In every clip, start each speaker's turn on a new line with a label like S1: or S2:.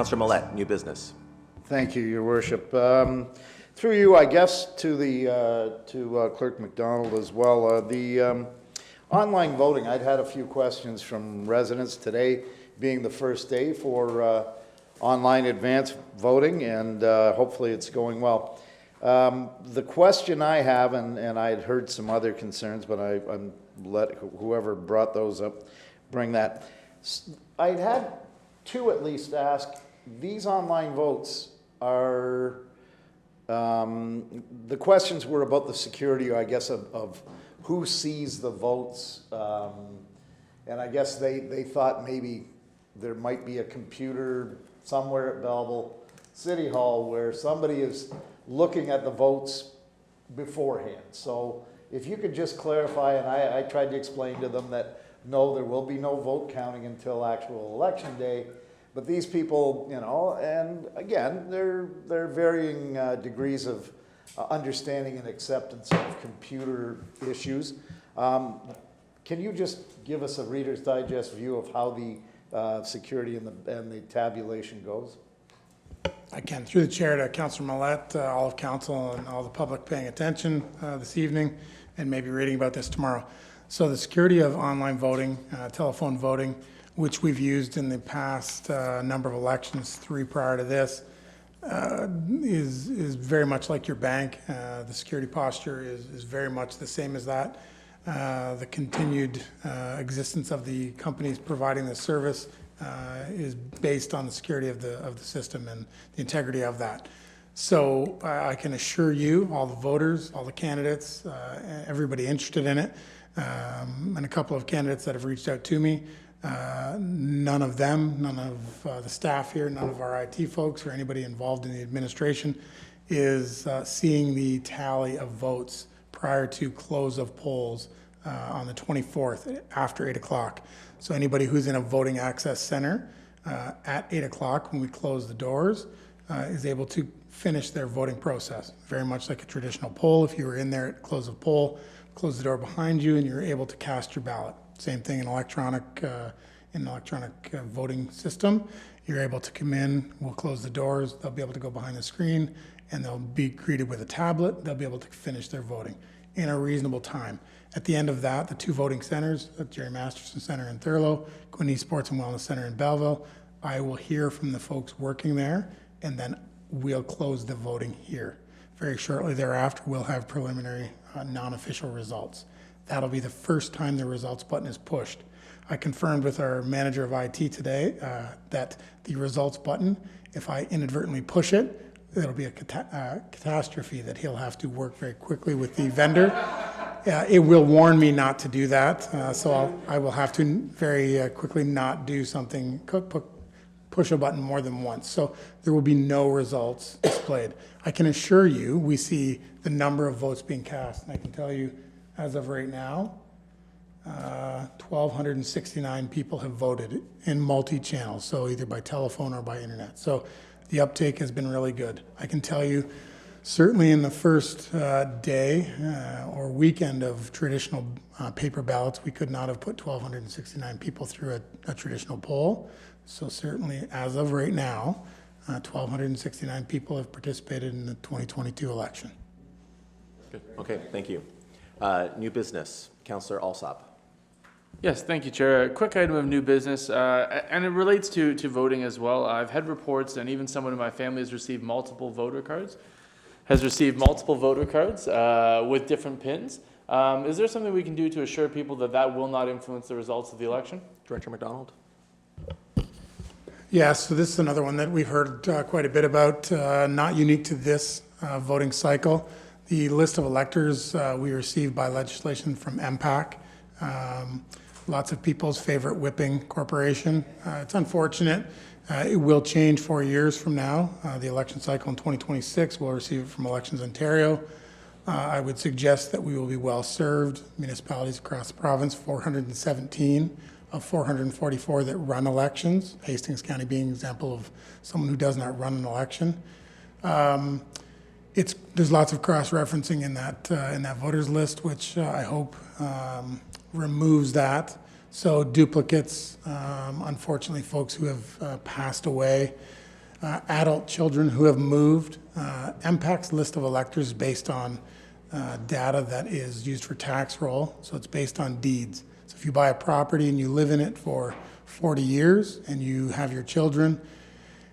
S1: Councillor Millette, new business.
S2: Thank you, Your Worship. Through you, I guess, to the Clerk McDonald as well. The online voting, I'd had a few questions from residents today, being the first day for online advance voting, and hopefully it's going well. The question I have, and I had heard some other concerns, but I'm let whoever brought those up bring that. I'd had two at least ask, these online votes are, the questions were about the security, I guess, of who sees the votes. And I guess they thought maybe there might be a computer somewhere at Belleville City Hall where somebody is looking at the votes beforehand. So if you could just clarify, and I tried to explain to them that no, there will be no vote counting until actual election day. But these people, you know, and again, they're varying degrees of understanding and acceptance of computer issues. Can you just give us a Reader's Digest view of how the security and the tabulation goes?
S3: I can. Through the chair to Councillor Millette, all of council and all the public paying attention this evening and maybe reading about this tomorrow. So the security of online voting, telephone voting, which we've used in the past number of elections, 3 prior to this, is very much like your bank. The security posture is very much the same as that. The continued existence of the companies providing the service is based on the security of the system and the integrity of that. So I can assure you, all the voters, all the candidates, everybody interested in it, and a couple of candidates that have reached out to me, none of the staff here, none of our IT folks or anybody involved in the administration is seeing the tally of votes prior to close of polls on the 24th after 8 o'clock. So anybody who's in a voting access center at 8 o'clock when we close the doors is able to finish their voting process. Very much like a traditional poll. If you were in there at close of poll, close the door behind you and you're able to cast your ballot. Same thing in electronic voting system. You're able to come in, we'll close the doors, they'll be able to go behind the screen and they'll be greeted with a tablet. They'll be able to finish their voting in a reasonable time. At the end of that, the 2 voting centers, the Jerry Masterson Center in Thurlow, Quinte Sports and Wellness Center in Belleville, I will hear from the folks working there and then we'll close the voting here. Very shortly thereafter, we'll have preliminary non-official results. That'll be the first time the results button is pushed. I confirmed with our manager of IT today that the results button, if I inadvertently push it, it'll be a catastrophe that he'll have to work very quickly with the vendor. It will warn me not to do that, so I will have to very quickly not do something, push a button more than once. So there will be no results displayed. I can assure you we see the number of votes being cast, and I can tell you as of right now, 1,269 people have voted in multi-channels, so either by telephone or by internet. So the uptake has been really good. I can tell you, certainly in the first day or weekend of traditional paper ballots, we could not have put 1,269 people through a traditional poll. So certainly, as of right now, 1,269 people have participated in the 2022 election.
S1: Good. Okay, thank you. New business, Councillor Alsop.
S4: Yes, thank you, Chair. A quick item of new business, and it relates to voting as well. I've had reports, and even someone in my family has received multiple voter cards, with different pins. Is there something we can do to assure people that that will not influence the results of the election?
S1: Director McDonald.
S3: Yeah, so this is another one that we've heard quite a bit about, not unique to this voting cycle. The list of electors we received by legislation from MPAC, lots of people's favorite whipping corporation. It's unfortunate. It will change 4 years from now. The election cycle in 2026, we'll receive it from Elections Ontario. I would suggest that we will be well served. Municipalities across the province, 417 of 444 that run elections, Hastings County being an example of someone who does not run an election. There's lots of cross-referencing in that voters list, which I hope removes that. So duplicates, unfortunately, folks who have passed away adult children who have moved. MPAC's list of electors is based on data that is used for tax roll, so it's based on deeds. So if you buy a property and you live in it for 40 years and you have your children,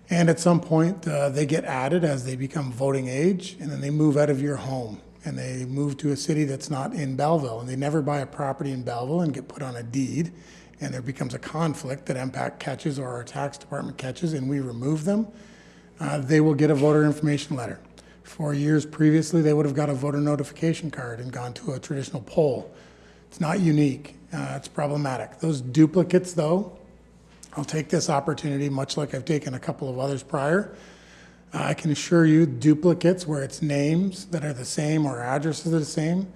S3: and at some point they get added as they become voting age, and then they move out of your home and they move to a city that's not in Belleville, and they never buy a property in Belleville and get put on a deed, and there becomes a conflict that MPAC catches or our tax department catches, and we remove them, they will get a voter information letter. 4 years previously, they would have got a voter notification card and gone to a traditional poll. It's not unique. It's problematic. Those duplicates, though, I'll take this opportunity, much like I've taken a couple of others prior. I can assure you, duplicates where it's names that are the same or addresses are the same,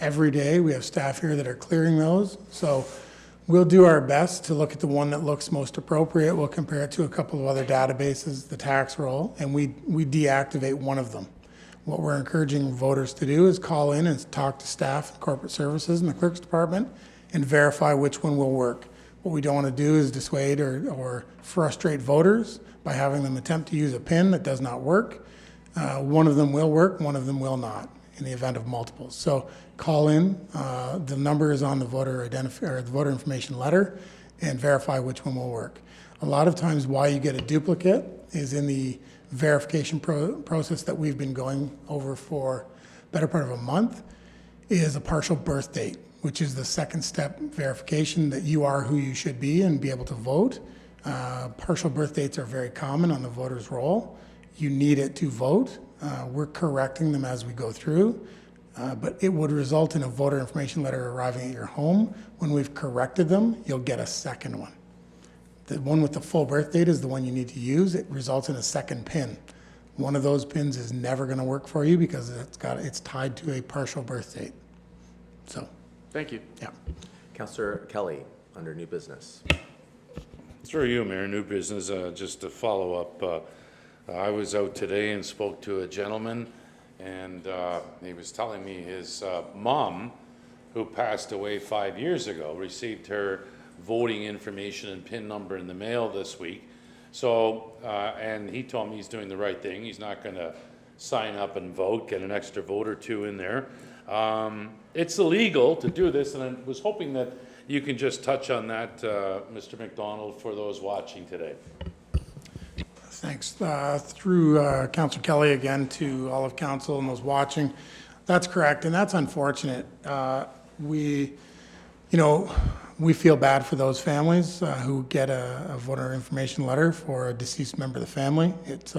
S3: every day we have staff here that are clearing those. So we'll do our best to look at the one that looks most appropriate. We'll compare it to a couple of other databases, the tax roll, and we deactivate one of them. What we're encouraging voters to do is call in and talk to staff, corporate services, and the clerk's department and verify which one will work. What we don't want to do is dissuade or frustrate voters by having them attempt to use a PIN that does not work. One of them will work, one of them will not in the event of multiples. So call in, the number is on the voter information letter, and verify which one will work. A lot of times why you get a duplicate is in the verification process that we've been going over for better part of a month is a partial birth date, which is the second step verification that you are who you should be and be able to vote. Partial birth dates are very common on the voter's roll. You need it to vote. We're correcting them as we go through, but it would result in a voter information letter arriving at your home. When we've corrected them, you'll get a second one. The one with the full birth date is the one you need to use. It results in a second PIN. One of those PINs is never going to work for you because it's tied to a partial birth date. So,
S4: Thank you.
S3: yeah.
S1: Councillor Kelly, under new business.
S5: Through you, Mayor, new business, just to follow up. I was out today and spoke to a gentleman, and he was telling me his mom, who passed away 5 years ago, received her voting information and PIN number in the mail this week. So, and he told me he's doing the right thing. He's not going to sign up and vote, get an extra vote or two in there. It's illegal to do this, and I was hoping that you can just touch on that, Mr. McDonald, for those watching today.
S3: Thanks. Through Councillor Kelly again to all of council and those watching. That's correct, and that's unfortunate. We feel bad for those families who get a voter information letter for a deceased member of the family. It's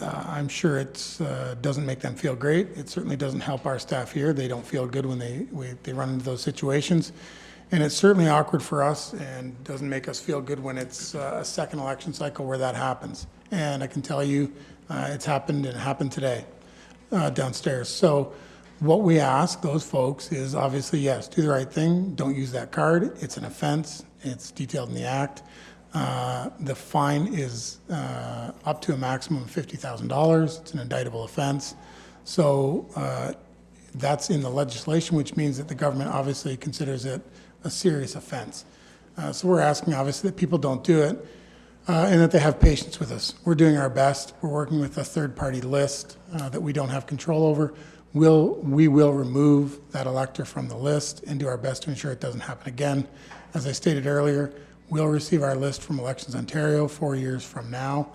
S3: I'm sure it doesn't make them feel great. It certainly doesn't help our staff here. They don't feel good when they run into those situations. And it's certainly awkward for us and doesn't make us feel good when it's a second election cycle where that happens. And I can tell you it's happened, and it happened today downstairs. So what we ask those folks is obviously, yes, do the right thing. Don't use that card. It's an offense. It's detailed in the act. The fine is up to a maximum of $50,000. It's an indictable offense. So that's in the legislation, which means that the government obviously considers it a serious offense. So we're asking obviously that people don't do it and that they have patience with us. We're doing our best. We're working with a third-party list that we don't have control over. We will remove that elector from the list and do our best to ensure it doesn't happen again. As I stated earlier, we'll receive our list from Elections Ontario 4 years from now,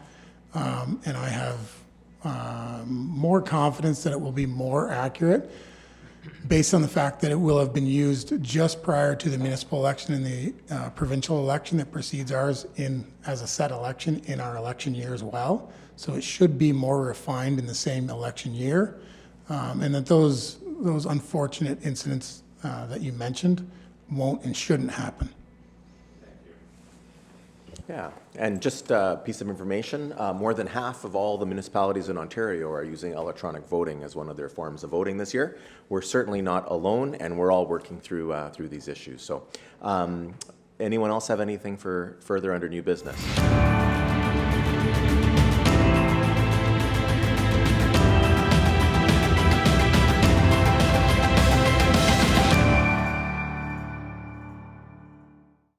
S3: and I have more confidence that it will be more accurate based on the fact that it will have been used just prior to the municipal election and the provincial election that precedes ours as a set election in our election year as well. So it should be more refined in the same election year, and that those unfortunate incidents that you mentioned won't and shouldn't happen.
S1: Yeah, and just a piece of information, more than half of all the municipalities in Ontario are using electronic voting as one of their forms of voting this year. We're certainly not alone, and we're all working through these issues. So anyone else have anything for further under new business?